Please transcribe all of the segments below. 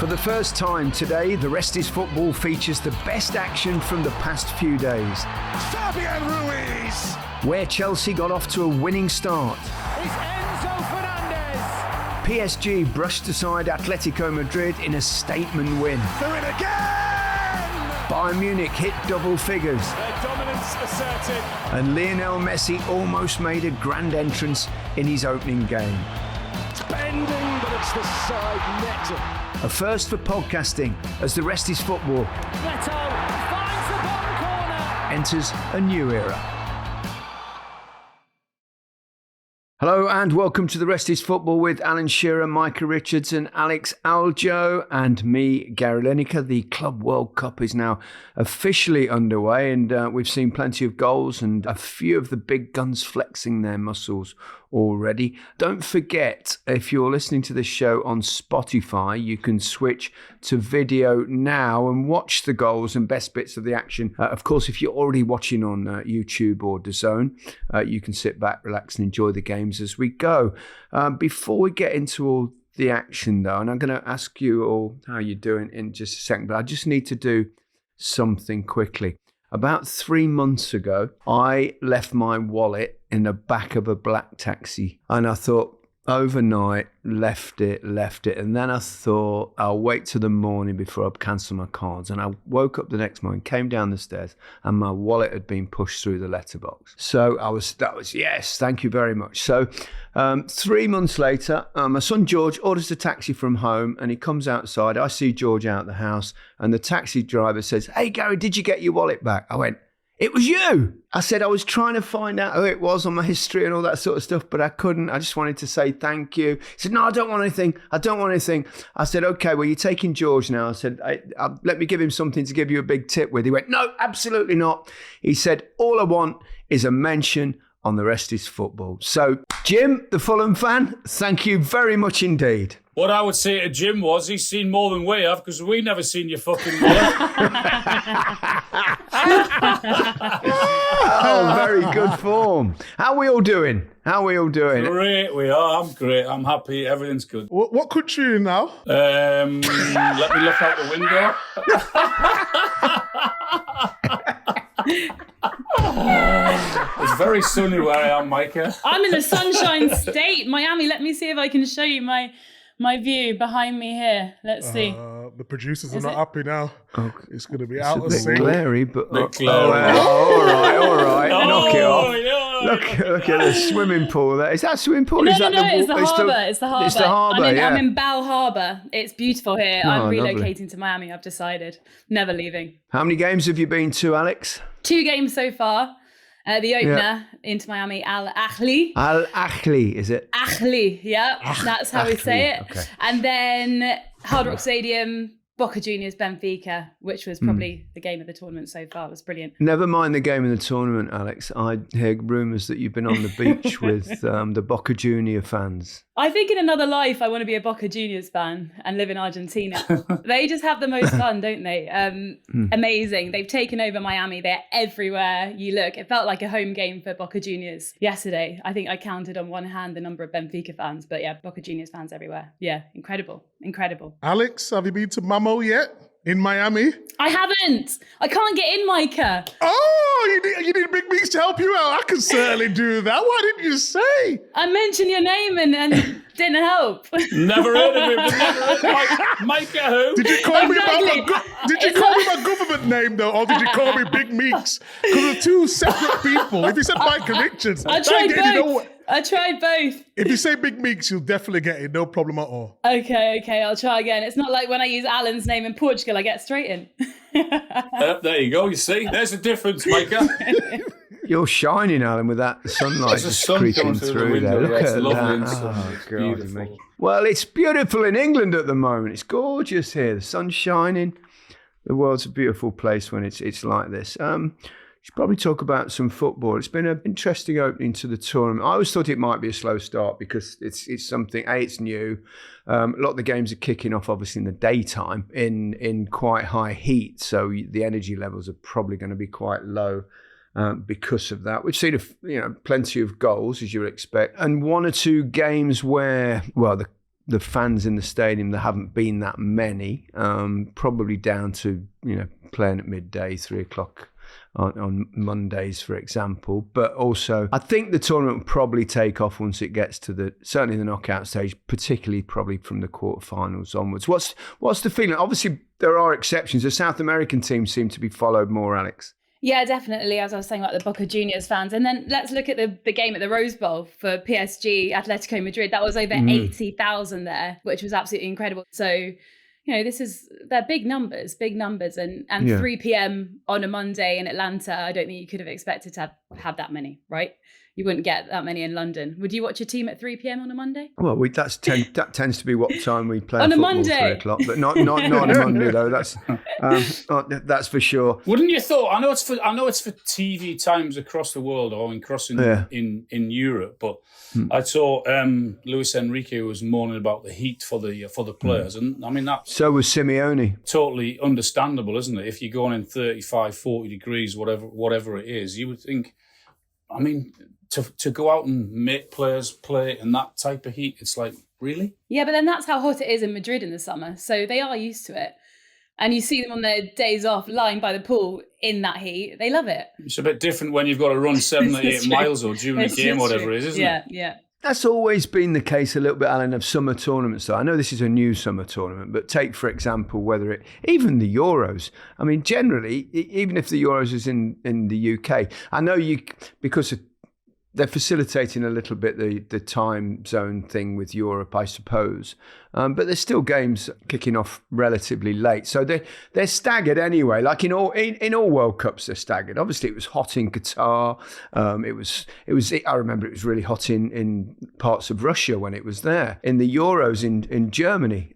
For the first time today, The Rest is Football features the best action from the past few days. Fabian Ruiz! Where Chelsea got off to a winning start. It's Enzo Fernandez! PSG brushed aside Atletico Madrid in a statement win. They're in again! Bayern Munich hit double figures. Their dominance asserted. And Lionel Messi almost made a grand entrance in his opening game. It's bending, but it's the side net. A first for podcasting as The Rest is Football Neto finds the bottom corner. enters a new era. Hello and welcome to The Rest is Football with Alan Shearer, Micah Richards and Alex Aljoe and me, Gary Lineker. The Club World Cup is now officially underway and we've seen plenty of goals and a few of the big guns flexing their muscles already. Don't forget, if you're listening to this show on Spotify, you can switch to video now and watch the goals and best bits of the action. Of course, if you're already watching on YouTube or DAZN, you can sit back, relax and enjoy the games as we go. Before we get into all the action though, and I'm going to ask you all how you're doing in just a second, but I just need to do something quickly. About 3 months ago, I left my wallet in the back of a black taxi. And I thought, overnight, left it. And then I thought, I'll wait till the morning before I cancel my cards. And I woke up the next morning, came down the stairs, and my wallet had been pushed through the letterbox. So that was yes, thank you very much. So 3 months later, my son George orders a taxi from home and he comes outside. I see George out the house and the taxi driver says, "Hey Gary, did you get your wallet back?" I went, "It was you." I said I was trying to find out who it was on my history and all that sort of stuff, but I couldn't. I just wanted to say thank you. He said, "No, I don't want anything. I said, "Okay, well, you're taking George now." I said, let me give him something to give you a big tip with. He went, "No, absolutely not." He said, "All I want is a mention on The Rest is Football." So, Jim, the Fulham fan, thank you very much indeed. What I would say to Jim was he's seen more than we have because we never seen your fucking wallet. Oh, very good form. How are we all doing? Great, we are. I'm great. I'm happy. Everything's good. What country are you in now? Let me look out the window. It's very sunny where I am, Micah. I'm in the Sunshine State, Miami. Let me see if I can show you my view behind me here. Let's see. The producers are not happy now. Okay. It's going to be out of sync. sync. Glary, but all right. Knock it off. No. Look at the swimming pool there. Is that a swimming pool? No, Is that it's the harbour. It's the harbour. Yeah. I'm in Bal Harbour. It's beautiful here. I'm relocating lovely. to Miami. I've decided. Never leaving. How many games have you been to, Alex? 2 games so far. The opener into Miami, Ahly. Ahly, is it? Ahly, yeah. That's how we say it. Okay. And then Hard Rock Stadium, Boca Juniors, Benfica, which was probably the game of the tournament so far. It was brilliant. Never mind the game of the tournament, Alex. I hear rumours that you've been on the beach with the Boca Junior fans. I think in another life, I want to be a Boca Juniors fan and live in Argentina. They just have the most fun, don't they? Amazing. They've taken over Miami. They're everywhere you look. It felt like a home game for Boca Juniors yesterday. I think I counted on one hand the number of Benfica fans, but yeah, Boca Juniors fans everywhere. Yeah, incredible. Alex, have you been to Mamo yet? In Miami? I haven't. I can't get in, Micah. Oh, you need Big Meeks to help you out. I can certainly do that. Why didn't you say? I mentioned your name and didn't help. Never heard of him. Micah who? Did you call me my government name though, or did you call me Big Meeks? Because they're two separate people. If you said Micah Richards, I tried both. If you say Big Meeks, you'll definitely get it. No problem at all. Okay, I'll try again. It's not like when I use Alan's name in Portugal, I get straight in. There you go. You see, there's a difference, Micah. You're shining, Alan, with that sunlight just creeping through there. Look at that. Oh, God. Well, it's beautiful in England at the moment. It's gorgeous here. The sun's shining. The world's a beautiful place when it's like this. Should probably talk about some football. It's been an interesting opening to the tournament. I always thought it might be a slow start because it's something, it's new. A lot of the games are kicking off, obviously, in the daytime in quite high heat. So the energy levels are probably going to be quite low because of that. We've seen plenty of goals, as you would expect, and 1 or 2 games where, well, the fans in the stadium, there haven't been that many, probably down to, playing at midday, 3:00 on Mondays, for example. But also, I think the tournament will probably take off once it gets to certainly the knockout stage, particularly probably from the quarterfinals onwards. What's the feeling? Obviously, there are exceptions. The South American teams seem to be followed more, Alex. Yeah, definitely, as I was saying about the Boca Juniors fans. And then let's look at the game at the Rose Bowl for PSG, Atletico Madrid. That was over 80,000 there, which was absolutely incredible. So, they're big numbers. And 3 p.m. on a Monday in Atlanta, I don't think you could have expected to have that many, right? You wouldn't get that many in London. Would you watch a team at 3 p.m. on a Monday? Well, that tends to be what time we play on a football, Monday. 3:00, but not on a Monday though. That's for sure. Wouldn't you thought? I know it's for TV times across the world or in Europe, but I saw Luis Enrique was moaning about the heat for the players, and I mean that. So was Simeone. Totally understandable, isn't it? If you're going in 35, 40 degrees, whatever it is, you would think. I mean, to go out and make players play in that type of heat, it's like, really? Yeah, but then that's how hot it is in Madrid in the summer. So they are used to it. And you see them on their days off lying by the pool in that heat. They love it. It's a bit different when you've got to run 7 or 8 miles or during a game, whatever it is, isn't it? Yeah. That's always been the case a little bit, Alan, of summer tournaments. So I know this is a new summer tournament, but take, for example, even the Euros. I mean, generally, even if the Euros is in the UK, I know because they're facilitating a little bit the time zone thing with Europe, I suppose. But there's still games kicking off relatively late. So they're staggered anyway. Like in all World Cups, they're staggered. Obviously, it was hot in Qatar. I remember it was really hot in parts of Russia when it was there. In the Euros in Germany,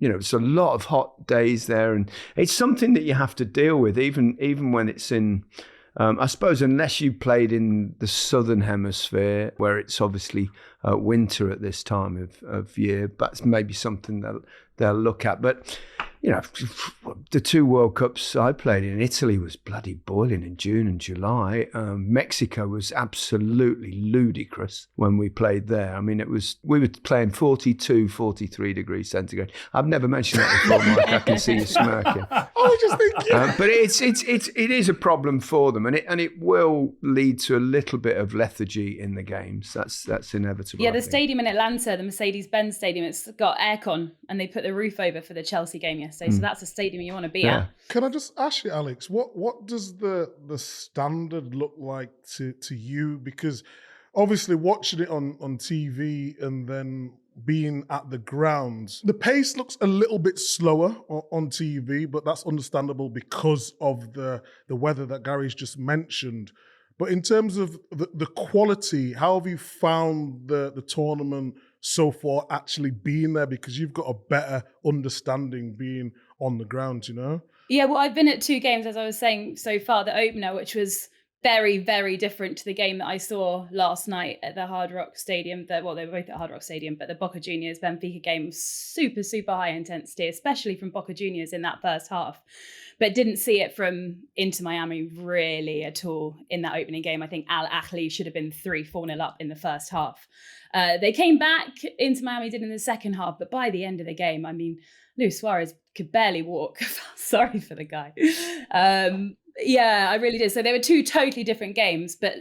it's a lot of hot days there. And it's something that you have to deal with, even when it's in... I suppose unless you played in the southern hemisphere, where it's obviously winter at this time of year, that's maybe something they'll look at. But, the 2 World Cups I played in, Italy was bloody boiling in June and July. Mexico was absolutely ludicrous when we played there. I mean, we were playing 42, 43 degrees centigrade. I've never mentioned that before, Mike. I can see you smirking. I was just thinking. But it is a problem for them, and it will lead to a little bit of lethargy in the games. That's inevitable. Yeah, the stadium in Atlanta, the Mercedes-Benz Stadium, it's got aircon, and they put the roof over for the Chelsea game yesterday. So that's a stadium you want to be at. Can I just ask you, Alex, what does the standard look like to you? Because obviously watching it on TV and then being at the grounds, the pace looks a little bit slower on TV, but that's understandable because of the weather that Gary's just mentioned. But in terms of the quality, how have you found the tournament so far actually being there? Because you've got a better understanding being on the ground, Yeah, well, I've been at 2 games, as I was saying so far. The opener, which was very, very different to the game that I saw last night at the Hard Rock Stadium. They were both at Hard Rock Stadium, but the Boca Juniors Benfica game was super, super high intensity, especially from Boca Juniors in that first half. But didn't see it from Inter Miami really at all in that opening game. I think Ahly should have been 3-4-0 up in the first half. They came back, Inter Miami did in the second half, but by the end of the game, I mean, Luis Suarez could barely walk. Sorry for the guy. Yeah, I really did. So they were 2 totally different games, but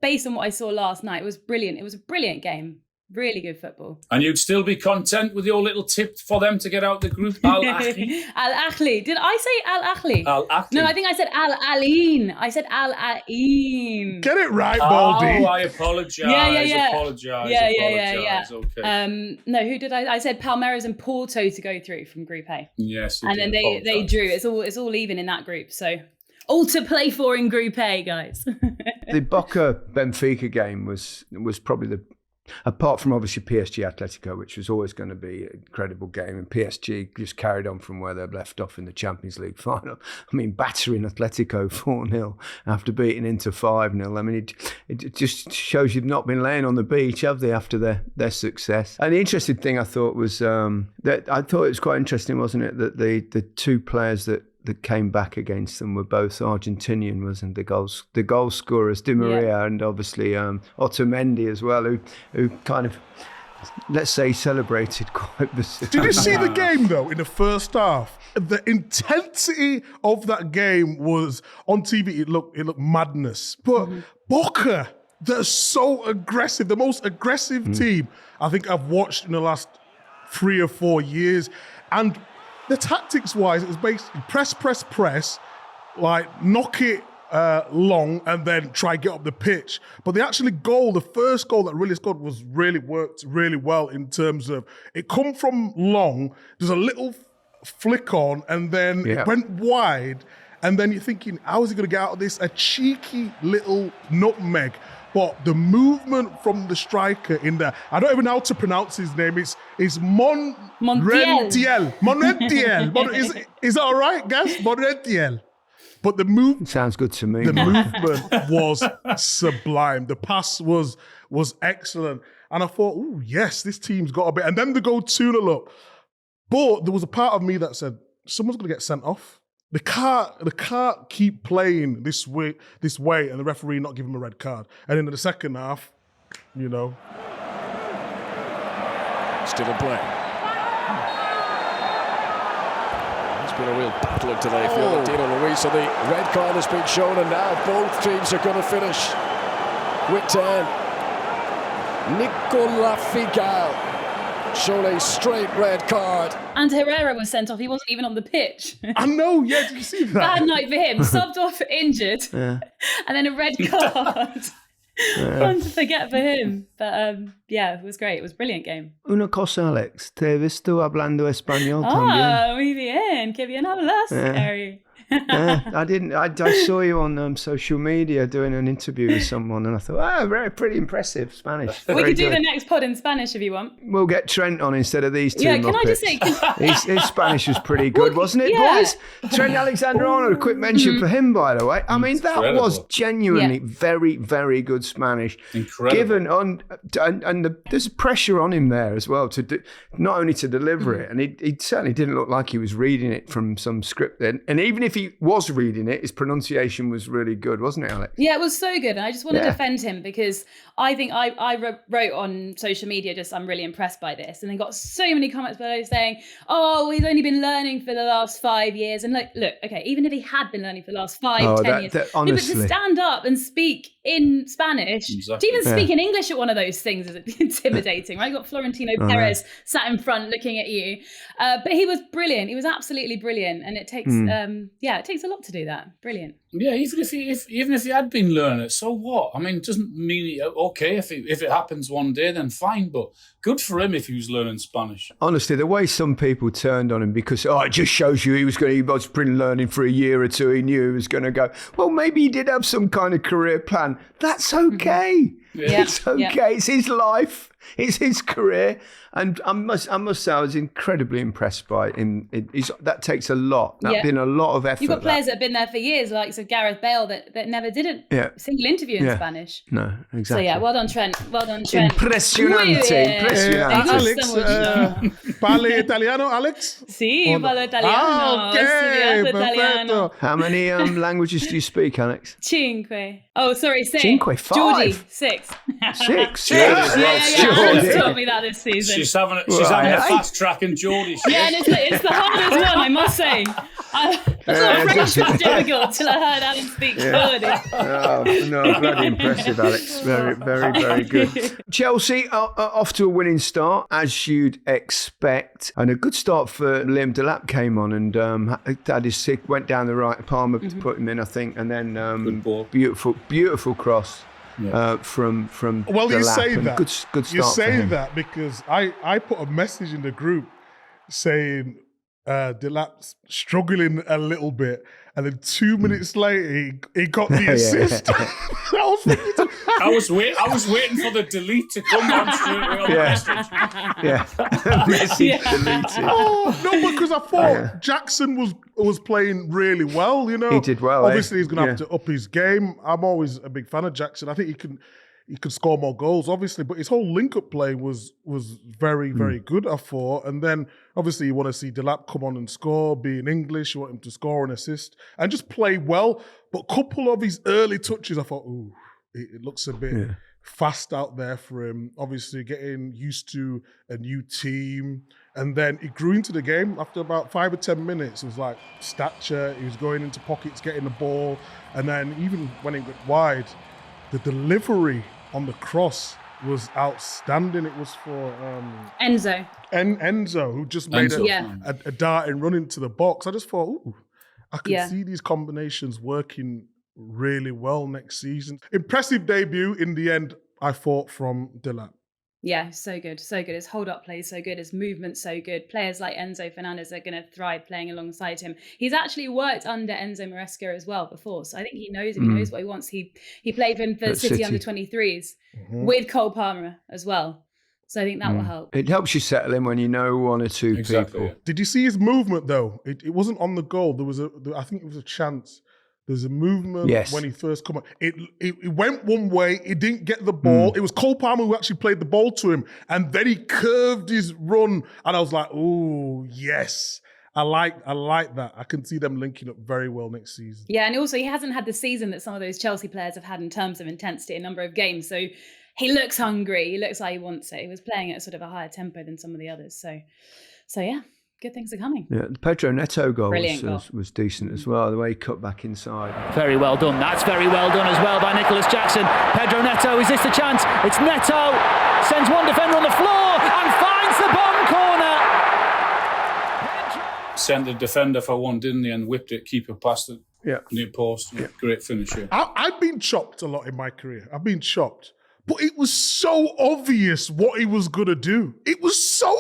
based on what I saw last night, it was brilliant. It was a brilliant game. Really good football. And you'd still be content with your little tip for them to get out the group? Al Ahly. Al Ahly. Did I say Al Ahly? Al Ahly. No, I think I said Al Ain. I said Al Ain. Get it right, Baldy. Oh, I apologise. Yeah. Apologise. Yeah. Okay. No, who did I said Palmeiras and Porto to go through from Group A. Yes. And then they drew. It's all even in that group. So all to play for in Group A, guys. The Boca Benfica game was probably apart from obviously PSG Atletico, which was always going to be an incredible game, and PSG just carried on from where they've left off in the Champions League final. I mean, battering Atletico 4-0 after beating Inter 5-0. I mean, it just shows you've not been laying on the beach, have they, after their success. And the interesting thing I thought was that it was quite interesting, wasn't it, that the 2 players that came back against them were both Argentinian, wasn't the goal scorers, Di Maria and obviously Otamendi as well, who kind of let's say, celebrated quite the. Did you see the game though in the first half? The intensity of that game was on TV. It looked madness. But Boca, they're so aggressive. The most aggressive team I think I've watched in the last 3 or 4 years. And the tactics-wise, it was basically press, like knock it long and then try get up the pitch. But the first goal that really scored worked really well in terms of it come from long, there's a little flick on and then it went wide and then you're thinking, how is he going to get out of this? A cheeky little nutmeg. But the movement from the striker in there, I don't even know how to pronounce his name. It's Montiel. Is that all right, guys? Montiel. But the move sounds good to me. The movement was sublime. The pass was excellent. And I thought, oh, yes, this team's got a bit. And then they go 2-0 up. But there was a part of me that said, someone's going to get sent off. They can't keep playing this way and the referee not give him a red card. And in the second half, Still in play. It's been a real battle today for Fiorentina, Luis. And the red card has been shown, and now both teams are going to finish with 10. Nicola Figal shown a straight red card. And Herrera was sent off. He wasn't even on the pitch. I know, yeah, did you see that? Bad night for him. Subbed off injured. And then a red card. Fun to forget for him. But it was great. It was a brilliant game. Una cosa, Alex. Te he visto hablando español también. Muy bien. Que bien hablas, Gary. I saw you on social media doing an interview with someone, and I thought, pretty impressive Spanish. We could do the next pod in Spanish if you want. We'll get Trent on instead of these two. Yeah, can Muppets. I just say, his Spanish was pretty good, wasn't it, boys? Trent Alexander-Arnold, a quick mention for him, by the way. I mean, that was genuinely very, very good Spanish. Incredible. There's pressure on him there as well not only to deliver it, and he certainly didn't look like he was reading it from some script. And even if he was reading it, his pronunciation was really good, wasn't it, Alex? Yeah, it was so good. And I just want to defend him because I think I wrote on social media I'm really impressed by this. And then got so many comments below saying, he's only been learning for the last 5 years. And look, okay, even if he had been learning for the last 10 years, honestly. but to stand up and speak in Spanish, to even speak in English at one of those things is intimidating, right? You've got Florentino Perez sat in front looking at you. But he was brilliant. He was absolutely brilliant. And it takes, it takes a lot to do that. Brilliant. Yeah, even if he had been learning it, so what? I mean, it doesn't mean okay if it happens one day, then fine. But good for him if he was learning Spanish. Honestly, the way some people turned on him because it just shows you he was been learning for a year or two. He knew he was going to go. Well, maybe he did have some kind of career plan. That's okay. Yeah. It's okay. Yeah. It's his life. It's his career. And I must say, I was incredibly impressed by him. That takes a lot. That's been a lot of effort. You've got players that have been there for years, like Gareth Bale, that never did a single interview in Spanish. No, exactly. So well done, Trent. Well done, Trent. Impressionante. Alex, parle italiano, Alex? Sì, parlo italiano. Okay, italiano. How many languages do you speak, Alex? 5. Oh, sorry, 6. 5. Geordie, 6. 6. Alex taught me that this season. She's having a fast track in Geordie. Yeah, and it's the hardest one, I must say. I thought French was difficult till I heard Alan speak Geordie. No, bloody impressive, Alex. Very, very, very good. Chelsea are off to a winning start, as you'd expect. And a good start for Liam Delap came on and had his sick, went down the right. Palmer to put him in, I think. And then good ball. Beautiful cross. From well, you say that. Good start. You say that because I put a message in the group saying Delap's struggling a little bit, and then 2 minutes later he got the assist. I was waiting for the delete to come on straight away on the message. Message deleted. Oh no, because I thought Jackson was playing really well. He did well. Obviously, he's going to have to up his game. I'm always a big fan of Jackson. I think he could score more goals, obviously, but his whole link-up play was very, very good, I thought. And then, obviously, you want to see Delap come on and score, being English, you want him to score and assist, and just play well. But a couple of his early touches, I thought, it looks a bit fast out there for him. Obviously, getting used to a new team. And then he grew into the game. After about 5 or 10 minutes, it was like stature. He was going into pockets, getting the ball. And then even when it went wide, the delivery on the cross was outstanding. It was for Enzo. Enzo, who just made a dart and run into the box. I just thought, ooh, I can see these combinations working really well next season. Impressive debut in the end, I thought, from Delap. Yeah, so good, so good. His hold-up play is so good. His movement's so good. Players like Enzo Fernandez are going to thrive playing alongside him. He's actually worked under Enzo Maresca as well before, so I think he knows him. He knows what he wants. He played for him for City under 23s with Cole Palmer as well. So I think that will help. It helps you settle in when you know one or two people. Did you see his movement though? It wasn't on the goal. There was I think it was a chance. There's a movement when he first come on. It went one way. He didn't get the ball. It was Cole Palmer who actually played the ball to him, and then he curved his run, and I was like, "Oh yes, I like that." I can see them linking up very well next season. Yeah, and also he hasn't had the season that some of those Chelsea players have had in terms of intensity, a number of games. So he looks hungry. He looks like he wants it. He was playing at sort of a higher tempo than some of the others. So yeah. Good things are coming. Yeah, the Pedro Neto goal was decent as well, the way he cut back inside. Very well done. That's very well done as well by Nicholas Jackson. Pedro Neto, is this the chance? It's Neto, sends one defender on the floor and finds the bottom corner. Sent the defender for one, didn't he, and whipped it, keeper past it. Yeah. Near post. Yeah. Great finish. Yeah. I've been chopped a lot in my career. I've been chopped. But it was so obvious what he was going to do. It was so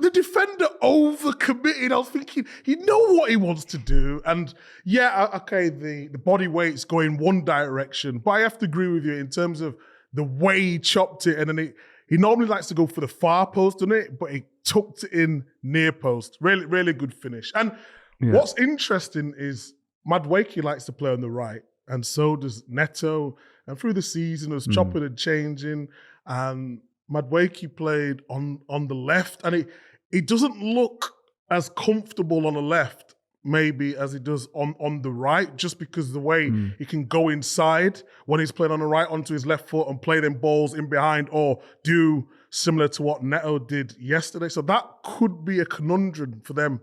the defender overcommitted. I was thinking, you know what he wants to do. And the body weight's going one direction. But I have to agree with you in terms of the way he chopped it. And then he normally likes to go for the far post, doesn't it? But he tucked it in near post. Really, really good finish. And what's interesting is Madueke likes to play on the right. And so does Neto. And through the season, it was chopping and changing. And Madueke played on the left, and it doesn't look as comfortable on the left maybe as it does on the right, just because the way he can go inside when he's playing on the right onto his left foot and play them balls in behind, or do similar to what Neto did yesterday. So that could be a conundrum for them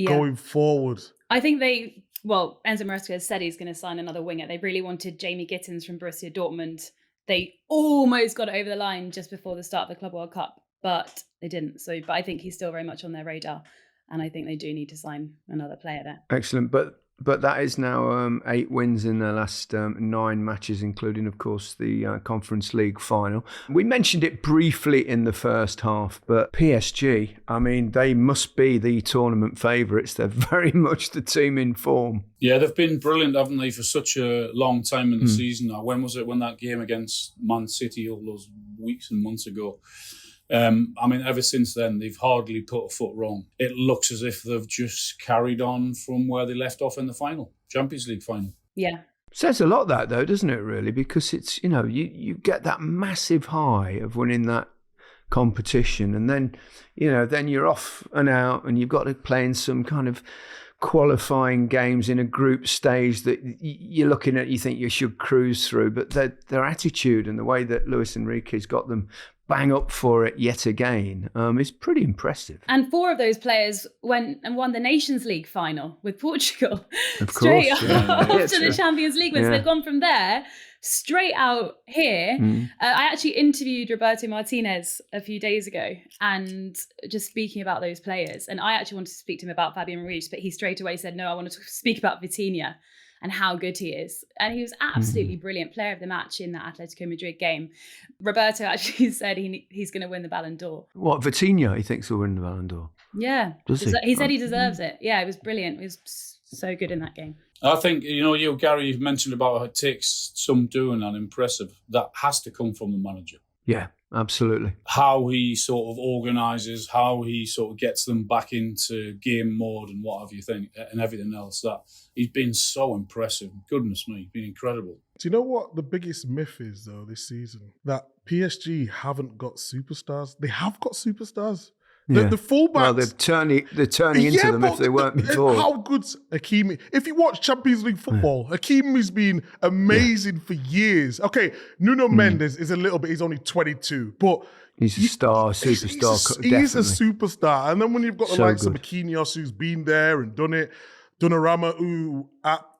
going forward. I think Enzo Maresca has said he's going to sign another winger. They really wanted Jamie Gittins from Borussia Dortmund. They almost got it over the line just before the start of the Club World Cup, but they didn't. But I think he's still very much on their radar, and I think they do need to sign another player there. Excellent, but that is now 8 wins in their last 9 matches, including, of course, the Conference League final. We mentioned it briefly in the first half, but PSG, I mean, they must be the tournament favourites. They're very much the team in form. Yeah, they've been brilliant, haven't they, for such a long time in the season now. When was it, when that game against Man City all those weeks and months ago? Ever since then, they've hardly put a foot wrong. It looks as if they've just carried on from where they left off in the final, Champions League final. Yeah. Says a lot, that, though, doesn't it, really? Because it's, you get that massive high of winning that competition, and then, then you're off and out, and you've got to play in some kind of qualifying games in a group stage that you're looking at, you think you should cruise through, but their attitude and the way that Luis Enrique's got them bang up for it yet again is pretty impressive. And 4 of those players went and won the Nations League final with Portugal. Of straight course, after the Champions League win. So they've gone from there straight out here. I actually interviewed Roberto Martinez a few days ago, and just speaking about those players. And I actually wanted to speak to him about Fabian Ruiz, but he straight away said, no, I want to speak about Vitinha and how good he is. And he was absolutely brilliant, player of the match in that Atletico Madrid game. Roberto actually said he's going to win the Ballon d'Or. What, Vitinha, he thinks he'll win the Ballon d'Or? Yeah. Does he? He said he deserves it. Yeah, it was brilliant. It was so good in that game. I think, Gary, you've mentioned about how it takes some doing and impressive. That has to come from the manager. Yeah, absolutely. How he sort of organises, how he sort of gets them back into game mode and what have you think, and everything else. That he's been so impressive. Goodness me, been incredible. Do you know what the biggest myth is, though, this season? That PSG haven't got superstars. They have got superstars. The fullbacks. Well, they're turning into them if they weren't before. How good's Hakimi? If you watch Champions League football, Hakimi's been amazing for years. Okay, Nuno Mendes is a little bit. He's only 22, but he's a superstar. He's a superstar. And then when you've got the So likes of good. Marquinhos, who's been there and done it. Donnarumma,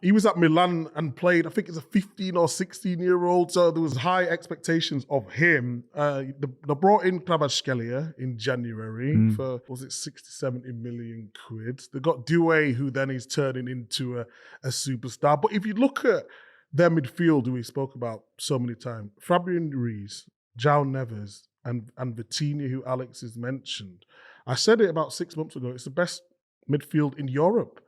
he was at Milan and played, I think it's a 15 or 16-year-old, so there was high expectations of him. They brought in Kvaratskhelia in January for, was it 60, 70 million quid? They got Doué, who then is turning into a superstar. But if you look at their midfield, who we spoke about so many times, Fabian Ruiz, João Neves, and Vitinha, who Alex has mentioned, I said it about 6 months ago, it's the best midfield in Europe.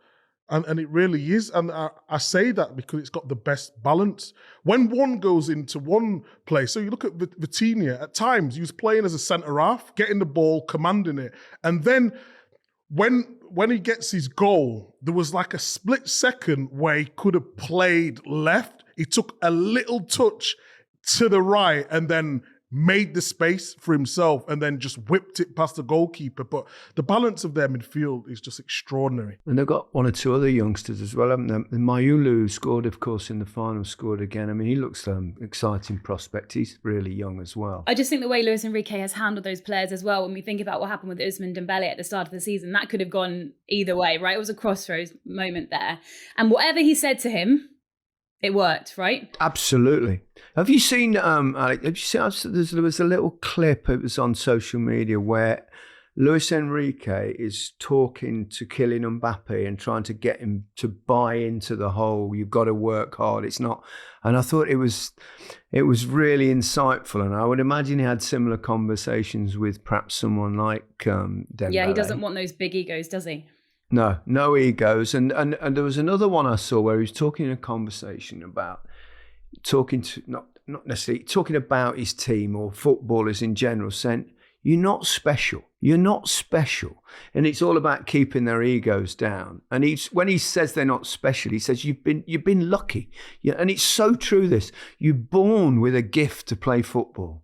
And it really is. And I say that because it's got the best balance. When one goes into one place, so you look at Vitinha, at times he was playing as a centre-half, getting the ball, commanding it. And then when he gets his goal, there was like a split second where he could have played left. He took a little touch to the right and then made the space for himself and then just whipped it past the goalkeeper. But the balance of their midfield is just extraordinary. And they've got one or two other youngsters as well, haven't they? Mayulu scored, of course, in the final, scored again. I mean, he looks exciting prospect. He's really young as well. I just think the way Luis Enrique has handled those players as well, when we think about what happened with Ousmane Dembele at the start of the season, that could have gone either way, right? It was a crossroads moment there. And whatever he said to him, it worked, right? Absolutely. Have you seen, Alex, there was a little clip, it was on social media, where Luis Enrique is talking to Kylian Mbappe and trying to get him to buy into the whole, you've got to work hard, it's not. And I thought it was really insightful. And I would imagine he had similar conversations with perhaps someone like Dembele. Yeah, he doesn't want those big egos, does he? No egos. And there was another one I saw where he was talking in a conversation about not necessarily talking about his team or footballers in general, saying, you're not special. You're not special. And it's all about keeping their egos down. And when he says they're not special, he says, you've been lucky. Yeah, and it's so true, this. You're born with a gift to play football.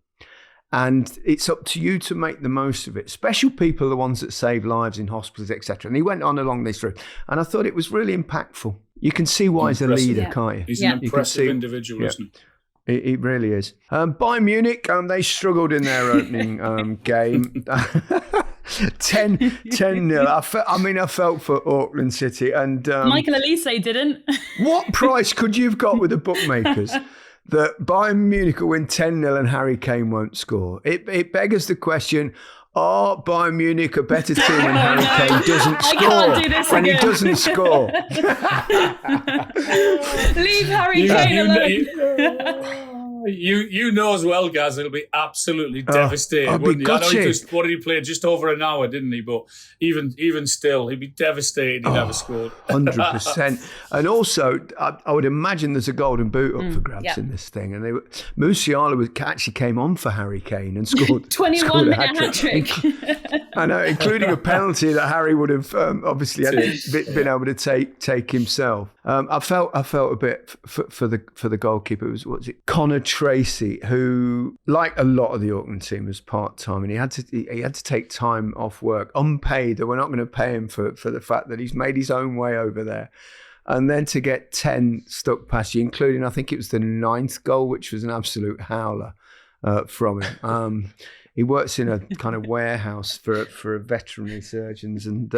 And it's up to you to make the most of it. Special people are the ones that save lives in hospitals, etc. And he went on along this route. And I thought it was really impactful. You can see why he's a leader, can't you? He's an impressive individual, isn't he? It really is. Bayern Munich, they struggled in their opening game. 10-0. I felt for Auckland City. And Michael Elise didn't. What price could you have got with the bookmakers that Bayern Munich will win 10-0 and Harry Kane won't score? It beggars the question, are Bayern Munich a better team when Harry Kane doesn't score? I can't do this when again. he doesn't score. Leave Harry Kane alone. You know as well, Gaz, it'll be absolutely devastated, wouldn't he? I know he played just over an hour, didn't he? But even still, he'd be devastated he never scored. 100%. And also, I would imagine there's a golden boot up for grabs in this thing. And Musiala actually came on for Harry Kane and scored 21-minute hat-trick. I know, including a penalty that Harry would have obviously been able to take himself. I felt a bit for the goalkeeper. It was Connor Tracy, who, like a lot of the Auckland team, was part-time, and he had to take time off work, unpaid. They were not going to pay him for the fact that he's made his own way over there. And then to get 10 stuck past you, including, I think it was the 9th goal, which was an absolute howler from him. He works in a kind of warehouse for veterinary surgeons, and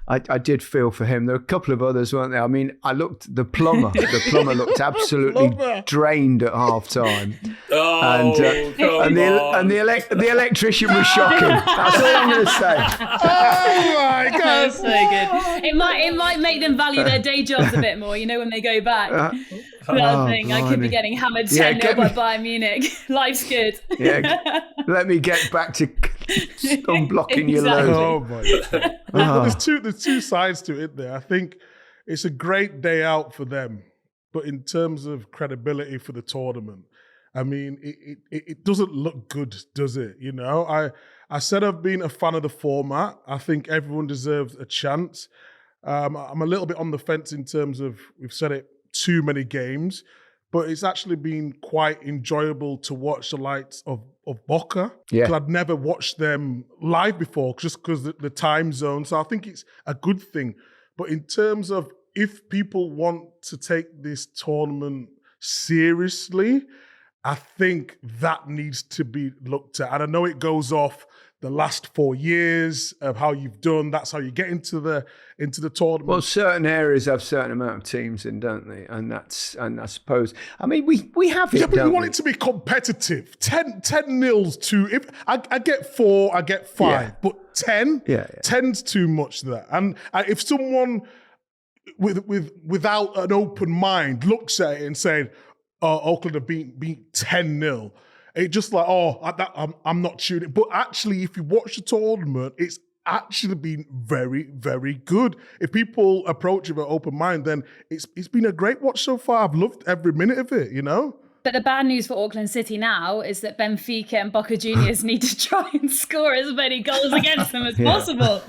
I did feel for him. There were a couple of others, weren't there? I mean, the plumber looked absolutely drained at half time. Oh, and the electrician was shocking. That's all I'm going to say. Oh my God. That's so good. It might make them value their day jobs a bit more, when they go back. I could be getting hammered 10-0 by Bayern Munich. Life's good. Yeah, let me get back to unblocking your Exactly. load. Oh my God. But there's two sides to it there. I think it's a great day out for them, but in terms of credibility for the tournament, I mean, it doesn't look good, does it? I said I've been a fan of the format. I think everyone deserves a chance. I'm a little bit on the fence in terms of, we've said it, too many games. but it's actually been quite enjoyable to watch the likes of Boca. Yeah. Because I'd never watched them live before, just because the time zone. So I think it's a good thing. But in terms of if people want to take this tournament seriously, I think that needs to be looked at. And I know it goes off the last 4 years of how you've done. That's how you get into the tournament. Well, certain areas have certain amount of teams in, don't they? And I suppose, I mean, we have it. Yeah, but don't you want we? it to be competitive. 10-0 to, if I get 4, I get 5, Yeah. but 10, Yeah. 10's too much there. And if someone without an open mind looks at it and saying, Auckland have beat 10-0, it's just like, I'm not tuning. But actually, if you watch the tournament, it's actually been very, very good. If people approach it with an open mind, then it's been a great watch so far. I've loved every minute of it, you know? But the bad news for Auckland City now is that Benfica and Boca Juniors need to try and score as many goals against them as possible.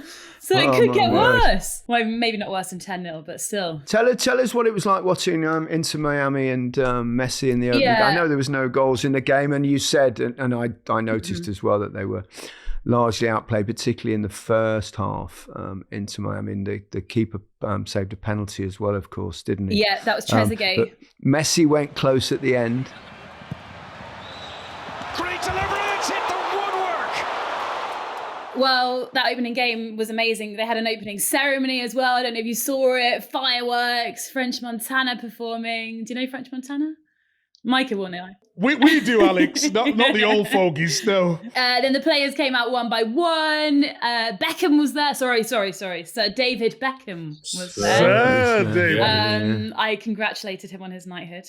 So it could get worse. Well, maybe not worse than 10-0, but still. Tell us what it was like watching Inter Miami and Messi in the opening. Yeah. I know there was no goals in the game, and you said, and I noticed as well, that they were largely outplayed, particularly in the first half. Inter Miami, the keeper saved a penalty as well, of course, didn't he? Yeah, that was Trezeguet. But Messi went close at the end. Great delivery, it's hit the woodwork. Well, that opening game was amazing. They had an opening ceremony as well. I don't know if you saw it. Fireworks, French Montana performing. Do you know French Montana? Micah will know. We do, Alex. not the old fogies, no. Then the players came out one by one. Beckham was there. Sorry. Sir David Beckham was there. David. I congratulated him on his knighthood.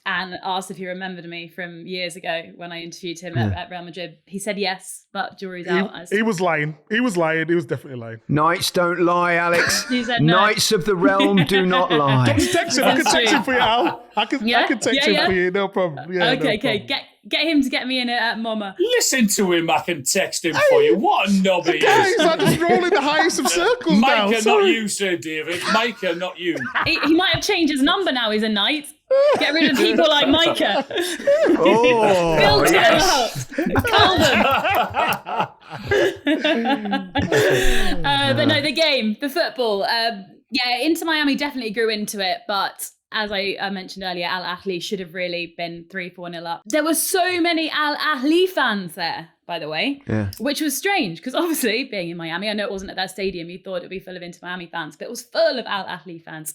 And asked if he remembered me from years ago when I interviewed him at Real Madrid. He said yes, but jury's out. He was lying. He was definitely lying. Knights don't lie, Alex. He said no. Knights of the realm do not lie. Text him. I can text him for you, Al. I can text him for you. No problem. Yeah, okay. no problem. Get him to get me in at MoMA. Listen to him, I can text him for you. What a knob he Guys, is. I just roll in the highest of circles now. Micah, not you, Sir David. Micah, not you. He might have changed his number now. He's a knight. Get rid of people like Micah. Oh, Filter yes. them out. Cull them. But no, the game, the football. Inter Miami definitely grew into it, but as I mentioned earlier, Al Ahly should have really been 3-4-0 up. There were so many Al Ahly fans there, by the way, which was strange because obviously being in Miami, I know it wasn't at that stadium, you thought it would be full of Inter Miami fans, but it was full of Al Ahly fans.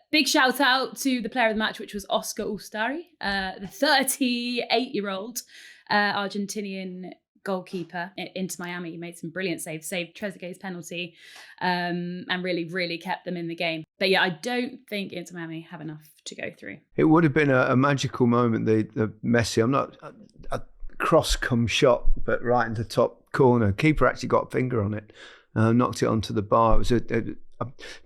Big shout out to the player of the match, which was Oscar Ustari, the 38-year-old Argentinian goalkeeper into Miami. He made some brilliant saves, saved Trezeguet's penalty, and really, really kept them in the game. But yeah, I don't think Inter Miami have enough to go through. It would have been a magical moment, the Messi. I'm not a cross come shot, but right into the top corner. Keeper actually got a finger on it, knocked it onto the bar. It was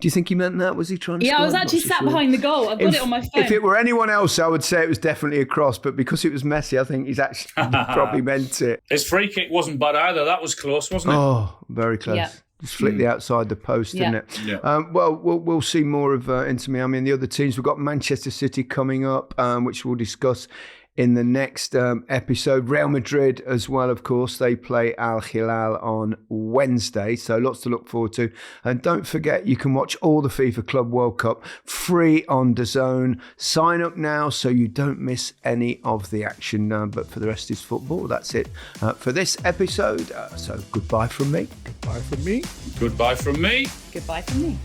do you think he meant that? Was he trying to score? I was actually sat behind the goal. I've got it on my phone. If it were anyone else, I would say it was definitely a cross, but because it was Messi, I think he's actually probably meant it. His free kick wasn't bad either. That was close, wasn't it? Oh, very close. Yeah. Just flicked the outside the post, didn't it? Yeah. We'll see more of Inter Miami and the other teams. We've got Manchester City coming up, which we'll discuss in the next episode. Real Madrid as well, of course. They play Al Hilal on Wednesday, so lots to look forward to. And don't forget, you can watch all the FIFA Club World Cup free on DAZN. Sign up now so you don't miss any of the action. But for the rest is football. That's it for this episode. So goodbye from me. Goodbye from me. Goodbye from me. Goodbye from me.